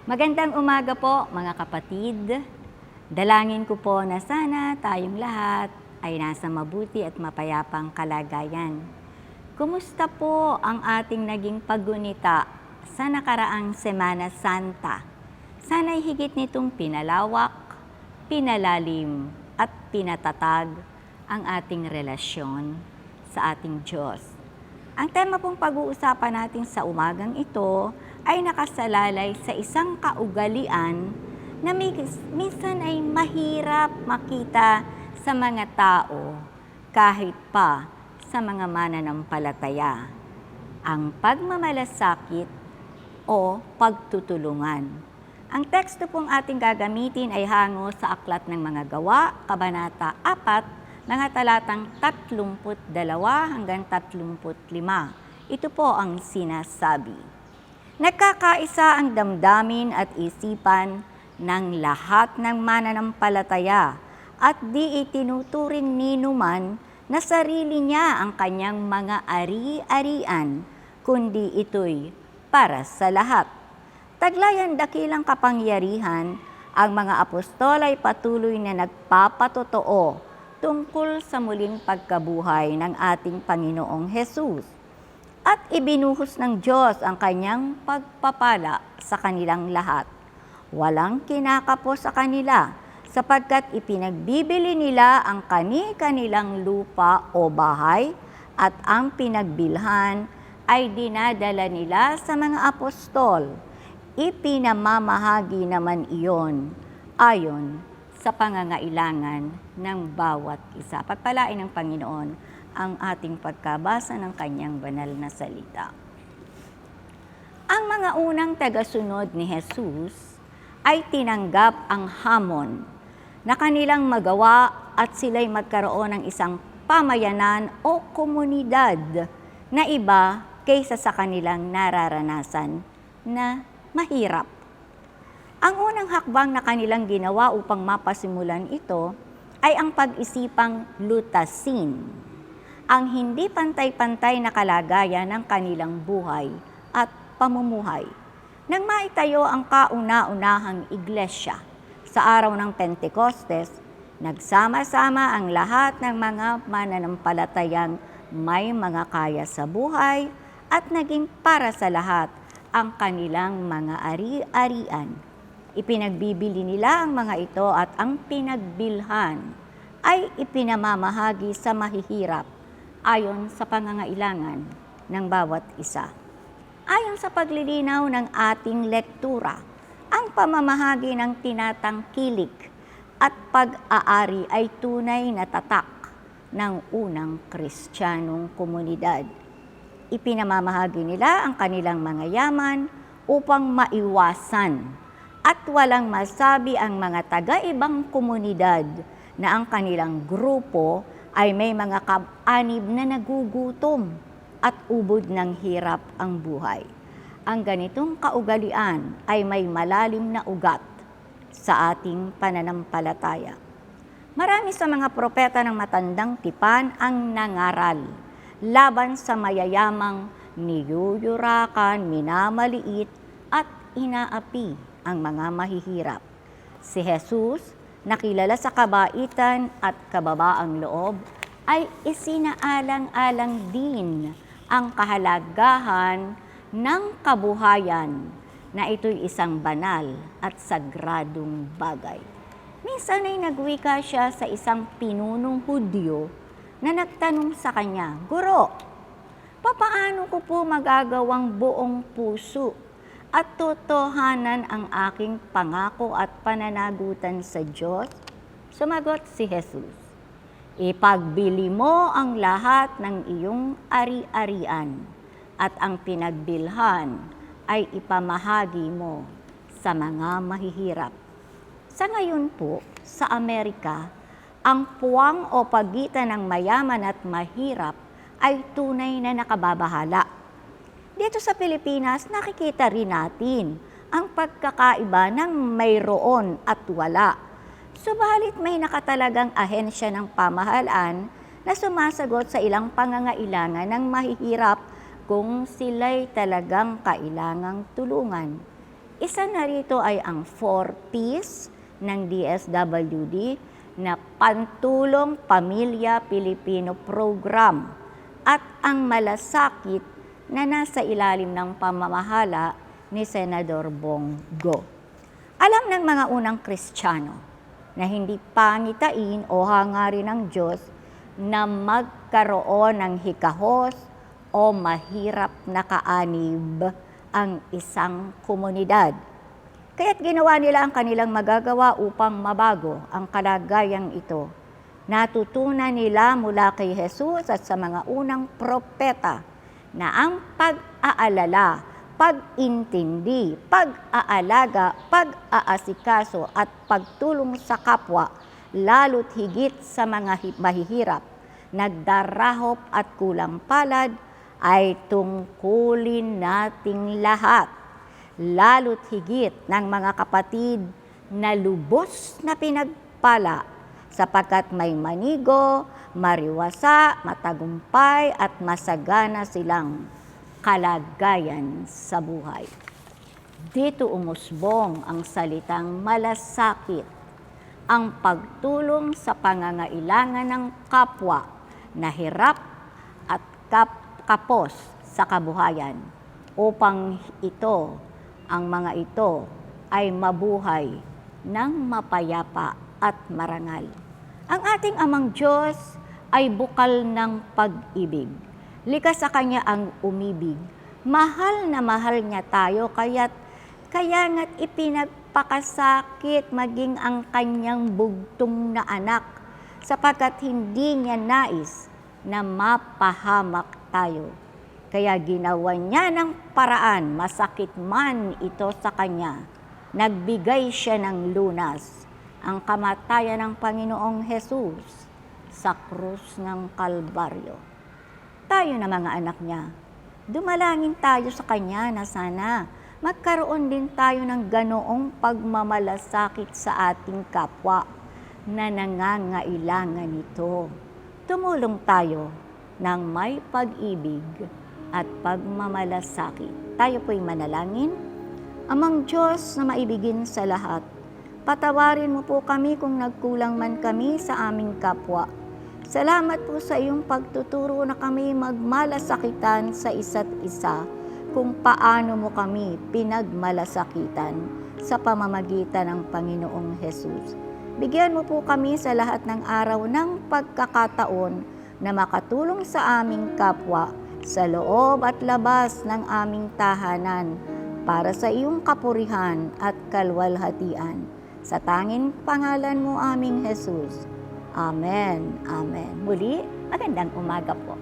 Magandang umaga po mga kapatid. Dalangin ko po na sana tayong lahat ay nasa mabuti at mapayapang kalagayan. Kumusta po ang ating naging paggunita sa nakaraang Semana Santa? Sana'y higit nitong pinalawak, pinalalim at pinatatag ang ating relasyon sa ating Diyos. Ang tema pong pag-uusapan natin sa umagang ito ay nakasalalay sa isang kaugalian na minsan ay mahirap makita sa mga tao kahit pa sa mga mananampalataya. Ang pagmamalasakit o pagtutulungan. Ang teksto pong ating gagamitin ay hango sa Aklat ng Mga Gawa, Kabanata 4, mga talatang 32 hanggang 35. Ito po ang sinasabi. Nagkakaisa ang damdamin at isipan ng lahat ng mananampalataya at di itinuturing ninuman na sarili niya ang kanyang mga ari-arian, kundi ito'y para sa lahat. Taglayan dakilang kapangyarihan, ang mga apostol ay patuloy na nagpapatotoo tungkol sa muling pagkabuhay ng ating Panginoong Hesus. At ibinuhos ng Diyos ang kanyang pagpapala sa kanilang lahat. Walang kinakapo sa kanila sapagkat ipinagbibili nila ang kani-kanilang lupa o bahay at ang pinagbilhan ay dinadala nila sa mga apostol. Ipinamamahagi naman iyon ayon sa pangangailangan ng bawat isa. Pagpalain ng Panginoon ang ating pagkabasa ng kanyang banal na salita. Ang mga unang tagasunod ni Jesus ay tinanggap ang hamon na kanilang magawa at sila'y magkaroon ng isang pamayanan o komunidad na iba kaysa sa kanilang nararanasan na mahirap. Ang unang hakbang na kanilang ginawa upang mapasimulan ito ay ang pag-isipang lutasin ang hindi pantay-pantay na kalagayan ng kanilang buhay at pamumuhay. Nang maitayo ang kauna-unahang iglesia sa araw ng Pentecostes, nagsama-sama ang lahat ng mga mananampalatayang may mga kaya sa buhay at naging para sa lahat ang kanilang mga ari-arian. Ipinagbibili nila ang mga ito at ang pinagbilhan ay ipinamamahagi sa mahihirap ayon sa pangangailangan ng bawat isa. Ayon sa paglilinaw ng ating lektura, ang pamamahagi ng tinatangkilik at pag-aari ay tunay na tatak ng unang Kristiyanong komunidad. Ipinamamahagi nila ang kanilang mga yaman upang maiwasan at walang masabi ang mga taga-ibang komunidad na ang kanilang grupo ay may mga kaanib na nagugutom at ubod ng hirap ang buhay. Ang ganitong kaugalian ay may malalim na ugat sa ating pananampalataya. Marami sa mga propeta ng matandang tipan ang nangaral laban sa mayayamang niyuyurakan, minamaliit at inaapi ang mga mahihirap. Si Jesus, nakilala sa kabaitan at kababaang loob, ay isinaalang-alang din ang kahalagahan ng kabuhayan na ito'y isang banal at sagradong bagay. Minsan ay nagwika siya sa isang pinunong Hudyo na nagtanong sa kanya, "Guro, papaano ko po magagawang buong puso at totohanan ang aking pangako at pananagutan sa Diyos?" Sumagot si Jesus, "Ipagbili mo ang lahat ng iyong ari-arian at ang pinagbilhan ay ipamahagi mo sa mga mahihirap." Sa ngayon po, sa Amerika, ang puwang o pagitan ng mayaman at mahirap ay tunay na nakababahala. Dito sa Pilipinas, nakikita rin natin ang pagkakaiba ng mayroon at wala. Subalit may nakatalagang ahensya ng pamahalaan na sumasagot sa ilang pangangailangan ng mahihirap kung sila'y talagang kailangang tulungan. Isa na rito ay ang 4Ps ng DSWD na Pantulong Pamilya Pilipino Program at ang malasakit na nasa ilalim ng pamamahala ni Senador Bongo. Alam ng mga unang Kristiyano na hindi pangitain o hangarin ng Diyos na magkaroon ng hikahos o mahirap na kaanib ang isang komunidad. Kaya't ginawa nila ang kanilang magagawa upang mabago ang kalagayang ito. Natutunan nila mula kay Jesus at sa mga unang propeta na ang pag-aalala, pag-intindi, pag-aalaga, pag-aasikaso at pagtulong sa kapwa, lalo't higit sa mga mahihirap, nagdarahop at kulang palad, ay tungkulin nating lahat, lalo't higit ng mga kapatid na lubos na pinagpala sapagkat may manigo, mariwasa, matagumpay at masagana silang kalagayan sa buhay. Dito umusbong ang salitang malasakit, ang pagtulong sa pangangailangan ng kapwa na hirap at kapos sa kabuhayan upang ang mga ito ay mabuhay ng mapayapa at marangal. Ang ating amang Diyos ay bukal ng pag-ibig. Likas sa Kanya ang umibig. Mahal na mahal niya tayo, kaya nga't ipinagpakasakit maging ang Kanyang bugtong na anak, sapagkat hindi niya nais na mapahamak tayo. Kaya ginawa niya ng paraan, masakit man ito sa Kanya. Nagbigay siya ng lunas, ang kamatayan ng Panginoong Jesus sa krus ng Kalbaryo. Tayo na mga anak niya, dumalangin tayo sa Kanya na sana magkaroon din tayo ng ganoong pagmamalasakit sa ating kapwa na nangangailangan nito. Tumulong tayo ng may pag-ibig at pagmamalasakit. Tayo po'y manalangin. Amang Diyos na maibigin sa lahat, patawarin mo po kami kung nagkulang man kami sa aming kapwa. Salamat po sa iyong pagtuturo na kami magmalasakitan sa isa't isa kung paano mo kami pinagmalasakitan sa pamamagitan ng Panginoong Jesus. Bigyan mo po kami sa lahat ng araw ng pagkakataon na makatulong sa aming kapwa sa loob at labas ng aming tahanan para sa iyong kapurihan at kalwalhatian. Sa tanging pangalan mo aming Jesus. Amen. Amen. Muli, magandang umaga po.